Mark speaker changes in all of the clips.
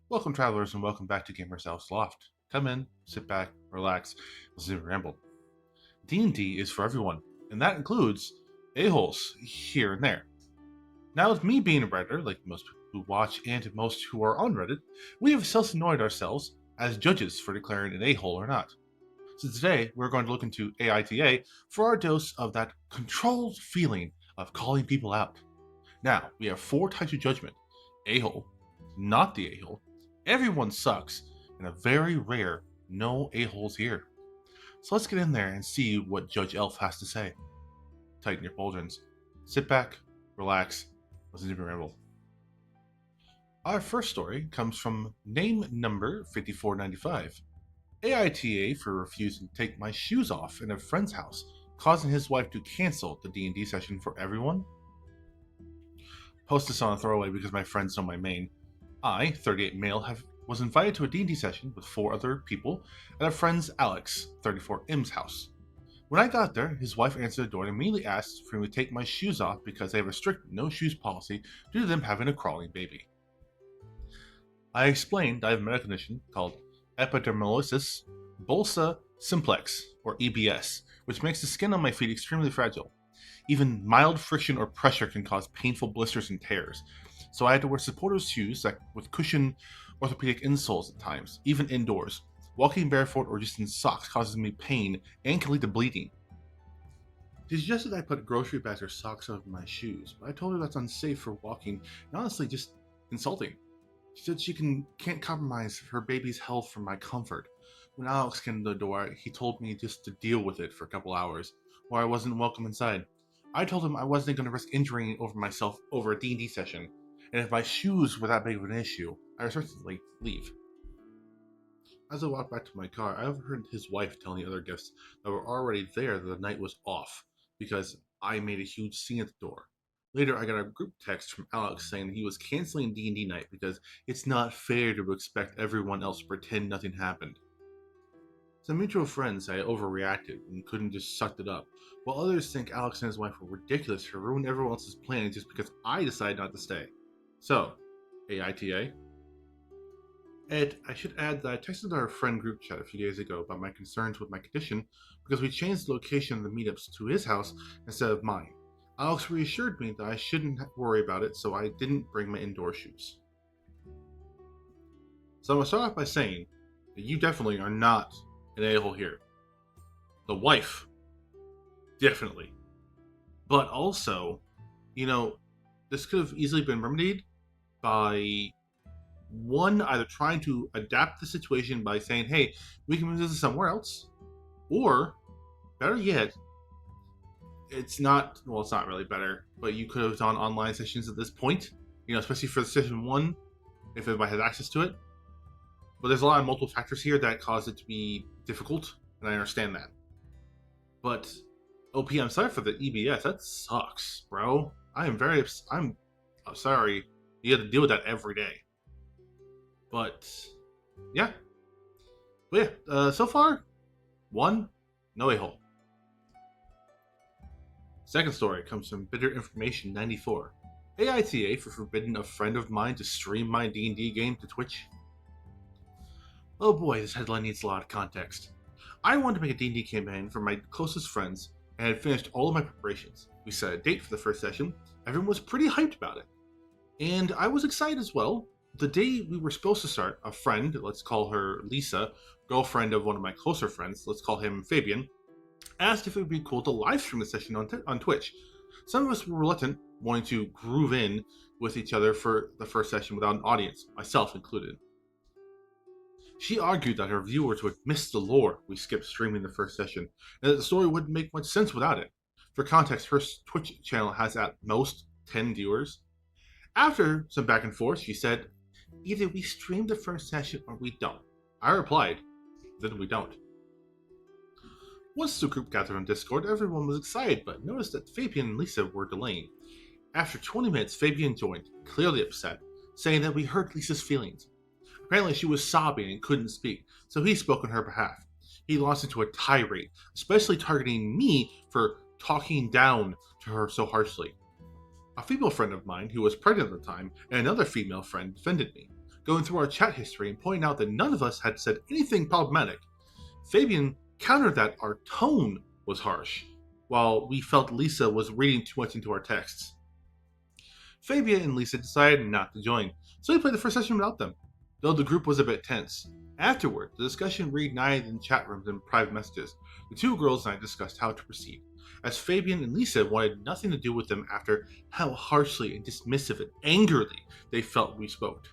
Speaker 1: Welcome, travelers, and welcome back to Gamers House Loft. Come in, sit back, relax, listen to me ramble. D&D is for everyone, and that includes a-holes here and there. Now, with me being a Redditor, like most people who watch and most who are on Reddit, we have self-anointed ourselves as judges for declaring an a-hole or not. So today, we're going to look into AITA for our dose of that controlled feeling of calling people out. Now, we have 4 types of judgment: a-hole, not the a-hole, everyone sucks, and a very rare no a-holes here. So let's get in there and see what Judge Elf has to say. Tighten your pauldrons, sit back, relax, listen to me ramble. Our first story comes from name number 5495. AITA for refusing to take my shoes off in a friend's house, causing his wife to cancel the D&D session for everyone. Post this on a throwaway because my friends know my main. I, 38 male, was invited to a D&D session with 4 other people at a friend's Alex, 34 M's house. When I got there, his wife answered the door and immediately asked for me to take my shoes off because they have a strict no shoes policy due to them having a crawling baby. I explained I have a medical condition called epidermolysis bullosa simplex, or EBS, which makes the skin on my feet extremely fragile. Even mild friction or pressure can cause painful blisters and tears, so I had to wear supportive shoes with cushion orthopedic insoles at times, even indoors. Walking barefoot or just in socks causes me pain and can lead to bleeding. She suggested I put grocery bags or socks over my shoes, but I told her that's unsafe for walking and honestly just insulting. She said she can't compromise her baby's health for my comfort. When Alex came to the door, he told me just to deal with it for a couple hours, or I wasn't welcome inside. I told him I wasn't going to risk injuring myself over a D&D session, and if my shoes were that big of an issue, I respected to leave. As I walked back to my car, I overheard his wife telling the other guests that were already there that the night was off, because I made a huge scene at the door. Later, I got a group text from Alex saying he was canceling D&D night because it's not fair to expect everyone else to pretend nothing happened. Some mutual friends say I overreacted and couldn't just sucked it up, while others think Alex and his wife were ridiculous for ruining everyone else's plans just because I decided not to stay. So, AITA? Ed, I should add that I texted our friend group chat a few days ago about my concerns with my condition because we changed the location of the meetups to his house instead of mine. Alex reassured me that I shouldn't worry about it, so I didn't bring my indoor shoes. So I'm going to start off by saying that you definitely are not an a-hole here. The wife, definitely. But also, this could have easily been remedied by one, either trying to adapt the situation by saying, hey, we can move this somewhere else, or better yet, it's not really better, but you could have done online sessions at this point, especially for session 1, if everybody had access to it. But there's a lot of multiple factors here that cause it to be difficult, and I understand that. But, OP, I'm sorry for the EBS, that sucks, bro. I'm sorry you have to deal with that every day. But, yeah. So far, 1, no a-hole. Second story comes from Bitter Information 94. AITA for forbidding a friend of mine to stream my D&D game to Twitch. Oh boy, this headline needs a lot of context. I wanted to make a D&D campaign for my closest friends and had finished all of my preparations. We set a date for the first session. Everyone was pretty hyped about it. And I was excited as well. The day we were supposed to start, a friend, let's call her Lisa, girlfriend of one of my closer friends, let's call him Fabian, asked if it would be cool to live stream the session on Twitch. Some of us were reluctant, wanting to groove in with each other for the first session without an audience, myself included. She argued that her viewers would miss the lore we skipped streaming the first session, and that the story wouldn't make much sense without it. For context, her Twitch channel has at most 10 viewers. After some back and forth, she said, either we stream the first session or we don't. I replied, then we don't. Once the group gathered on Discord, everyone was excited, but noticed that Fabian and Lisa were delaying. After 20 minutes, Fabian joined, clearly upset, saying that we hurt Lisa's feelings. Apparently she was sobbing and couldn't speak, so he spoke on her behalf. He launched into a tirade, especially targeting me for talking down to her so harshly. A female friend of mine who was pregnant at the time and another female friend defended me, going through our chat history and pointing out that none of us had said anything problematic. Fabian countered that our tone was harsh, while we felt Lisa was reading too much into our texts. Fabian and Lisa decided not to join, so we played the first session without them, though the group was a bit tense. Afterward, the discussion reignited in chat rooms and private messages. The two girls and I discussed how to proceed, as Fabian and Lisa wanted nothing to do with them after how harshly and dismissive and angrily they felt we spoke.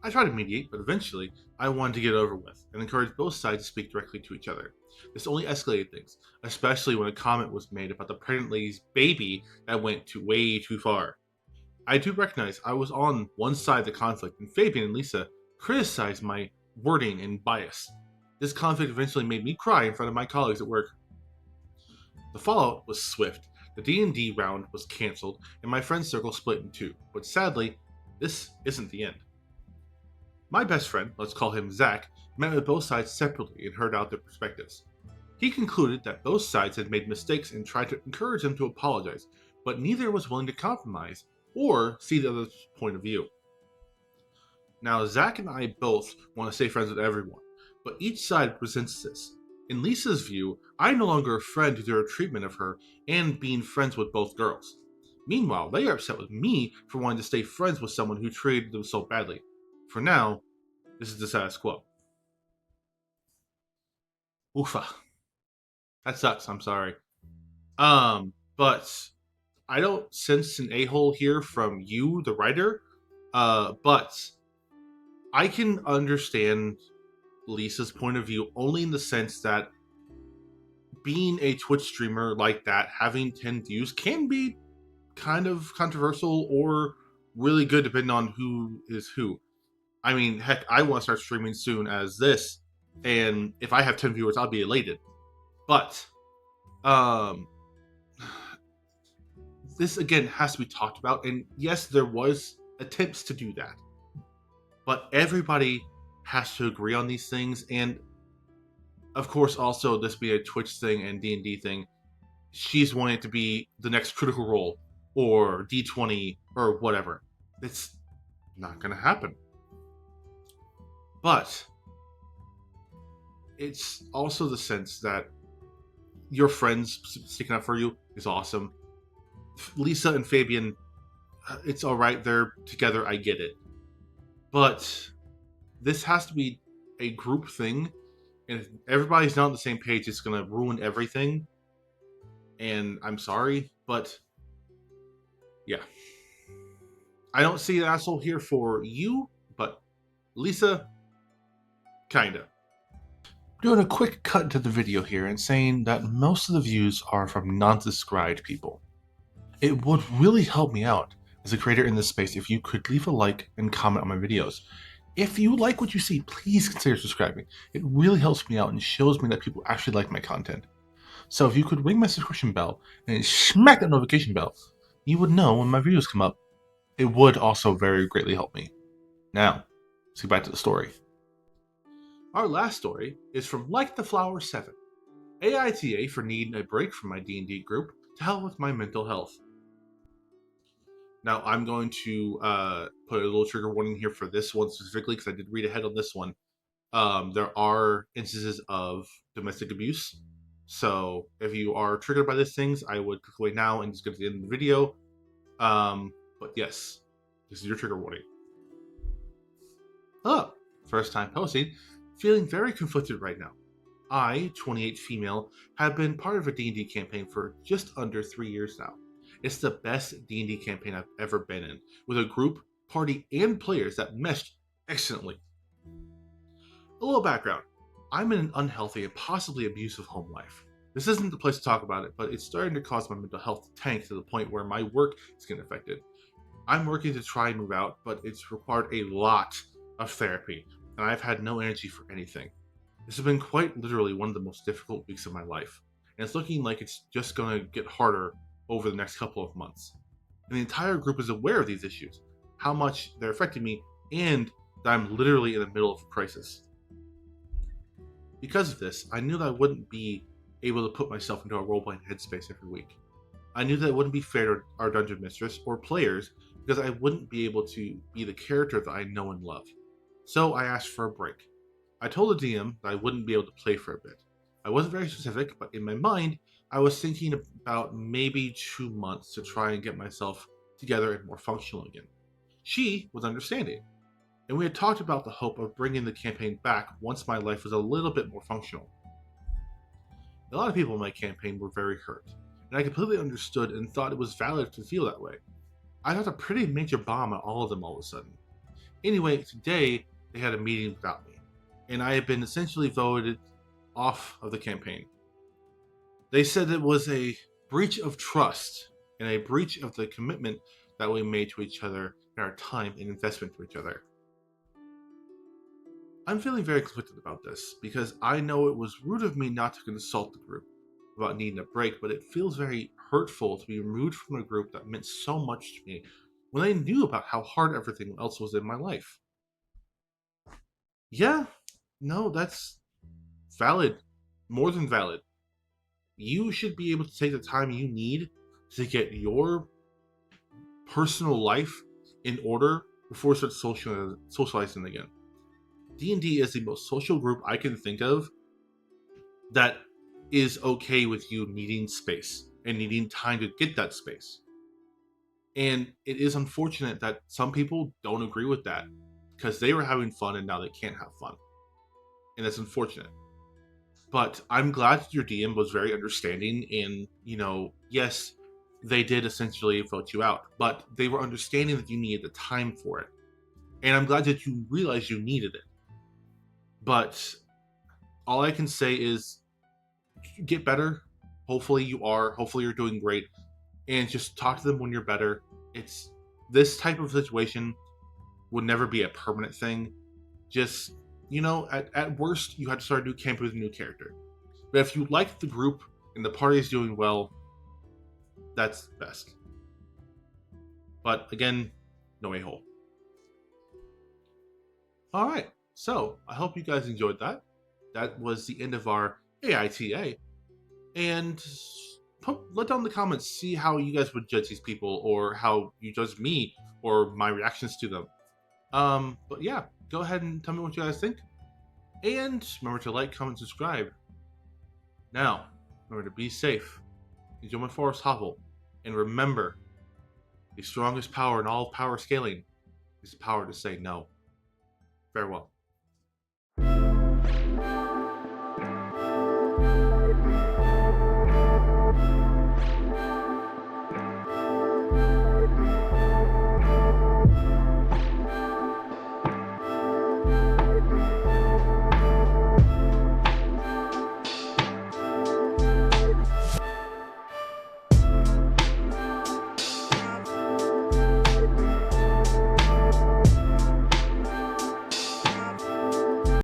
Speaker 1: I tried to mediate, but eventually I wanted to get it over with and encouraged both sides to speak directly to each other. This only escalated things, especially when a comment was made about the pregnant lady's baby that went way too far. I do recognize I was on one side of the conflict, and Fabian and Lisa criticized my wording and bias. This conflict eventually made me cry in front of my colleagues at work. The fallout was swift. The D&D round was cancelled, and my friend circle split in two, but sadly, this isn't the end. My best friend, let's call him Zach, met with both sides separately and heard out their perspectives. He concluded that both sides had made mistakes and tried to encourage them to apologize, but neither was willing to compromise or see the other's point of view. Now, Zach and I both want to stay friends with everyone, but each side presents this. In Lisa's view, I'm no longer a friend due to their treatment of her and being friends with both girls. Meanwhile, they are upset with me for wanting to stay friends with someone who treated them so badly. For now, this is the status quo. Oofa. That sucks, I'm sorry. But I don't sense an a-hole here from you, the writer. But I can understand Lisa's point of view only in the sense that being a Twitch streamer like that, having 10 views, can be kind of controversial or really good depending on who is who. I mean, heck, I want to start streaming soon as this, and if I have 10 viewers, I'll be elated. But, this again has to be talked about, and yes, there was attempts to do that. But everybody has to agree on these things, and of course, also this being a Twitch thing and D&D thing, she's wanting it to be the next Critical Role or D20 or whatever. It's not going to happen. But it's also the sense that your friends sticking up for you is awesome. Lisa and Fabian, it's alright, they're together, I get it. But this has to be a group thing, and if everybody's not on the same page, it's going to ruin everything. And I'm sorry, but yeah. I don't see an asshole here for you, but Lisa, kinda. Doing a quick cut into the video here and saying that most of the views are from non-subscribed people. It would really help me out as a creator in this space if you could leave a like and comment on my videos. If you like what you see, please consider subscribing. It really helps me out and shows me that people actually like my content. So if you could ring my subscription bell and smack that notification bell, you would know when my videos come up. It would also very greatly help me. Now, let's get back to the story. Our last story is from Like the Flower 7. AITA for needing a break from my D&D group to help with my mental health. Now, I'm going to put a little trigger warning here for this one specifically because I did read ahead on this one. There are instances of domestic abuse. So if you are triggered by these things, I would click away now and just go to the end of the video. But yes, this is your trigger warning. Hello, first time posting, feeling very conflicted right now. I, 28 female, have been part of a D&D campaign for just under 3 years now. It's the best D&D campaign I've ever been in, with a group, party, and players that meshed excellently. A little background. I'm in an unhealthy and possibly abusive home life. This isn't the place to talk about it, but it's starting to cause my mental health to tank to the point where my work is getting affected. I'm working to try and move out, but it's required a lot of therapy, and I've had no energy for anything. This has been quite literally one of the most difficult weeks of my life, and it's looking like it's just going to get harder over the next couple of months. And the entire group is aware of these issues, how much they're affecting me, and that I'm literally in the middle of a crisis. Because of this, I knew that I wouldn't be able to put myself into a role-playing headspace every week. I knew that it wouldn't be fair to our dungeon mistress or players because I wouldn't be able to be the character that I know and love. So I asked for a break. I told the DM that I wouldn't be able to play for a bit. I wasn't very specific, but in my mind, I was thinking about maybe 2 months to try and get myself together and more functional again. She was understanding, and we had talked about the hope of bringing the campaign back once my life was a little bit more functional. A lot of people in my campaign were very hurt, and I completely understood and thought it was valid to feel that way. I got a pretty major bomb at all of them all of a sudden. Anyway, today they had a meeting without me, and I had been essentially voted off of the campaign. They said it was a breach of trust and a breach of the commitment that we made to each other and our time and investment to each other. I'm feeling very conflicted about this because I know it was rude of me not to consult the group about needing a break, but it feels very hurtful to be removed from a group that meant so much to me when I knew about how hard everything else was in my life. Yeah, no, that's valid. More than valid. You should be able to take the time you need to get your personal life in order before you start socializing again. D&D is the most social group I can think of that is okay with you needing space and needing time to get that space. And it is unfortunate that some people don't agree with that because they were having fun and now they can't have fun. And it's unfortunate. But I'm glad that your DM was very understanding and, yes, they did essentially vote you out, but they were understanding that you needed the time for it. And I'm glad that you realized you needed it. But all I can say is get better. Hopefully you are. Hopefully you're doing great. And just talk to them when you're better. It's this type of situation would never be a permanent thing. Just, at worst, you have to start a new campaign with a new character. But if you like the group and the party is doing well, that's best. But again, no a-hole. Alright, so I hope you guys enjoyed that. That was the end of our AITA. And let down in the comments, see how you guys would judge these people, or how you judge me, or my reactions to them. But yeah, go ahead and tell me what you guys think. And remember to like, comment, subscribe. Now, remember to be safe, enjoy my forest hovel, and remember, the strongest power in all power scaling is the power to say no. Farewell.